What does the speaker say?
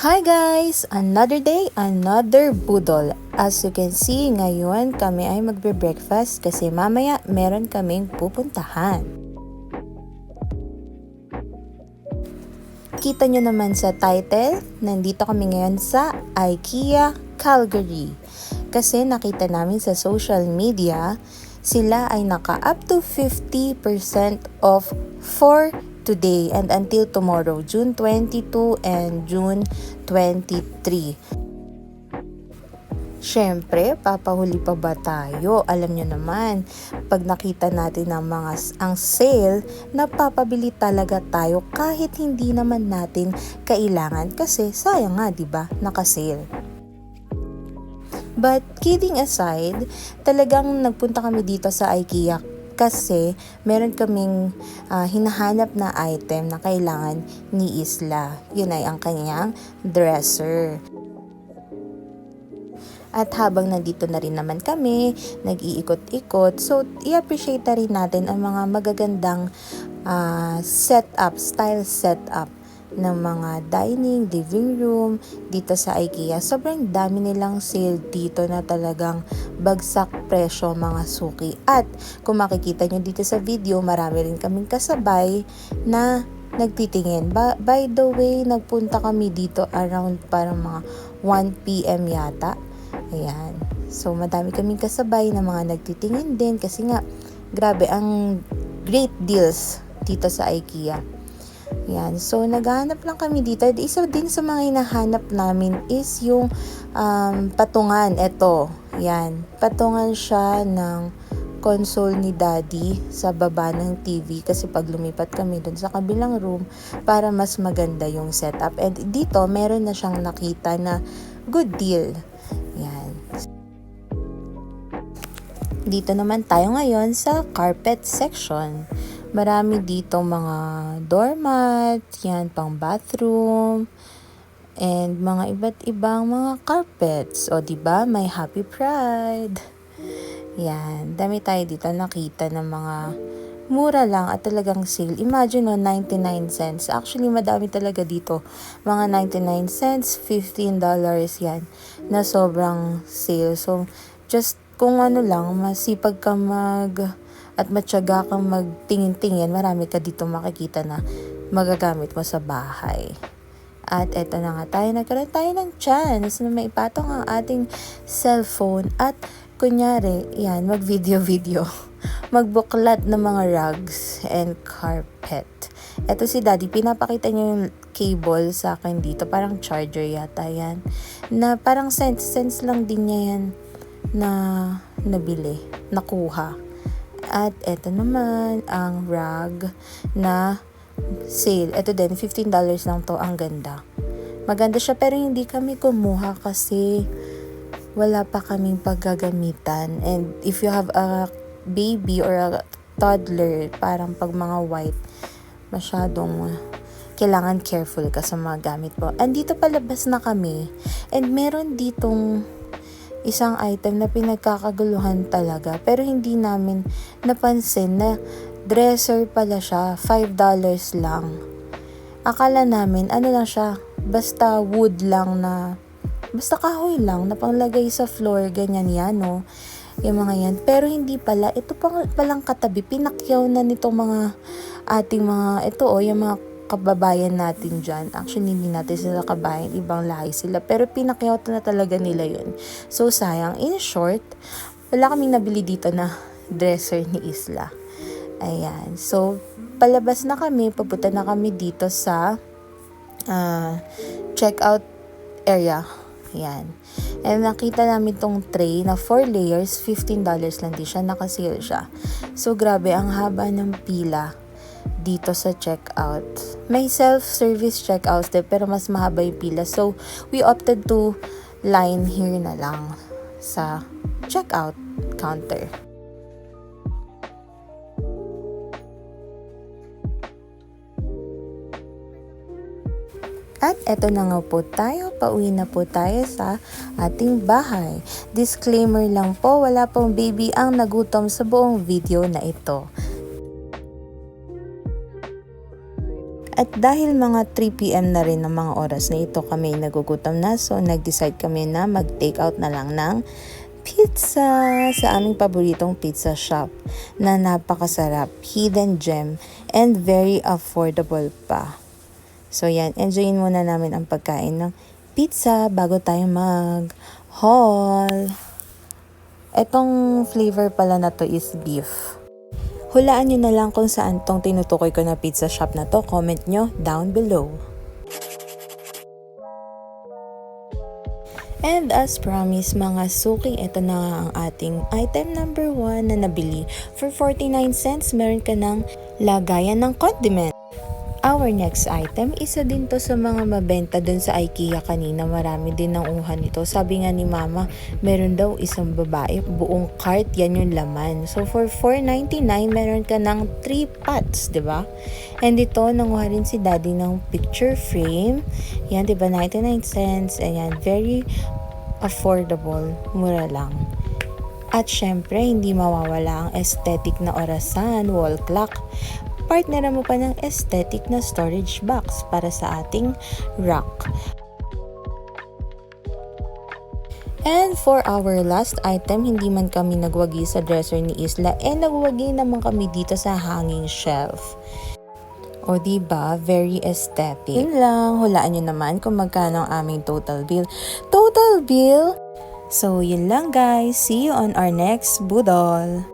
Hi guys! Another day, another budol. As you can see, ngayon kami ay magbe-breakfast kasi mamaya meron kaming pupuntahan. Kita nyo naman sa title, nandito kami ngayon sa IKEA Calgary. Kasi nakita namin sa social media, sila ay naka up to 50% off for today and until tomorrow, June 22 and June 23. Siyempre, papahuli pa ba tayo? Alam nyo naman, pag nakita natin ang sale, napapabili talaga tayo kahit hindi naman natin kailangan kasi sayang nga, 'di ba? Naka-sale. But kidding aside, talagang nagpunta kami dito sa IKEA kasi meron kaming hinahanap na item na kailangan ni Isla. Yun ay ang kanyang dresser. At habang nandito na rin naman kami, nag-iikot-ikot, so i-appreciate na rin natin ang mga magagandang style setup ng mga dining, living room dito sa IKEA. Sobrang dami nilang sale dito na talagang bagsak presyo mga suki. At kung makikita nyo dito sa video, marami rin kaming kasabay na nagtitingin. By the way, nagpunta kami dito around parang mga 1 PM yata. Ayan. So, madami kaming kasabay na mga nagtitingin din kasi nga, grabe, ang great deals dito sa IKEA. Yan. So, naghahanap lang kami dito. Isa din sa mga hinahanap namin is yung patungan. Ito. Yan. Patungan siya ng console ni Daddy sa baba ng TV kasi pag lumipat kami dun sa kabilang room para mas maganda yung setup. And dito, meron na siyang nakita na good deal. Yan. Dito naman tayo ngayon sa carpet section. Marami dito mga doormat, yan, pang bathroom, and mga iba't ibang mga carpets. O, diba? May Happy Pride. Yan. Dami tayo dito nakita ng mga mura lang at talagang sale. Imagine 99 cents. Actually, madami talaga dito. Mga 99 cents, $15 yan na sobrang sale. So, just kung ano lang, masipag ka at matyaga kang magtingin-tingin, marami ka dito makikita na magagamit mo sa bahay. At eto na nga tayo, nagkaroon tayo ng chance na maipatong ang ating cellphone at kunyari, yan, mag-video, magbuklat ng mga rugs and carpet. Eto si Daddy, pinapakita niya yung cable sa akin dito, parang charger yata yan, na parang sense lang din niya yan na nabili, nakuha. At eto naman ang rug na sale. Eto din, $15 lang to. Ang ganda. Maganda siya pero hindi kami kumuha kasi wala pa kaming paggagamitan. And if you have a baby or a toddler, parang pag mga white, masyadong kailangan careful ka sa mga gamit mo. And dito palabas na kami. And meron ditong isang item na pinagkakaguluhan talaga pero hindi namin napansin na dresser pala siya, $5 lang. Akala namin ano lang siya, basta wood lang na, basta kahoy lang na panglagay sa floor, ganyan yan, no? Yung mga yan. Pero hindi pala, ito palang katabi, pinakyaw na nitong mga ating mga, ito yung mga kababayan natin dyan. Actually, hindi natin sila kabayan, ibang lahi sila. Pero pinakyaw na talaga nila yun. So, sayang. In short, wala kaming nabili dito na dresser ni Isla. Ayan. So, palabas na kami, papunta na kami dito sa checkout area. Ayan. And nakita namin tong tray na 4 layers, $15 lang din siya, nakasale siya. So, grabe, ang haba ng pila dito sa checkout. May self-service checkouts din, pero mas mahaba yung pila. So, we opted to line here na lang sa checkout counter. At eto na nga po tayo, pauwi na po tayo sa ating bahay. Disclaimer lang po, wala pong baby ang nagutom sa buong video na ito. At dahil mga 3 PM na rin ng mga oras na ito kami nagugutom na, so nag-decide kami na mag-take out na lang ng pizza sa aming paboritong pizza shop na napakasarap, hidden gem, and very affordable pa. So yan, enjoyin muna namin ang pagkain ng pizza bago tayo mag-haul. Etong flavor pala na to is beef. Hulaan nyo na lang kung saan tong tinutukoy ko na pizza shop na to. Comment nyo down below. And as promised mga suki, ito na ang ating item number 1 na nabili. For 49 cents, meron ka ng lagayan ng condiment. Our next item, isa din to sa mga mabenta dun sa IKEA kanina. Marami din ng uhan ito. Sabi nga ni mama, meron daw isang babae, buong cart, yan yung laman. So for $4.99, meron ka ng 3 pots, diba? And ito, nanguha rin si daddy ng picture frame. Yan, diba? 99 cents. Ayan, very affordable. Mura lang. At syempre, hindi mawawala ang aesthetic na orasan, wall clock. Partner mo pa ng aesthetic na storage box para sa ating rack. And for our last item, hindi man kami nagwagi sa dresser ni Isla, nagwagi naman kami dito sa hanging shelf. O diba, very aesthetic. Yun lang, hulaan nyo naman kung magkano ang aming total bill. Total bill! So yun lang guys, see you on our next budol!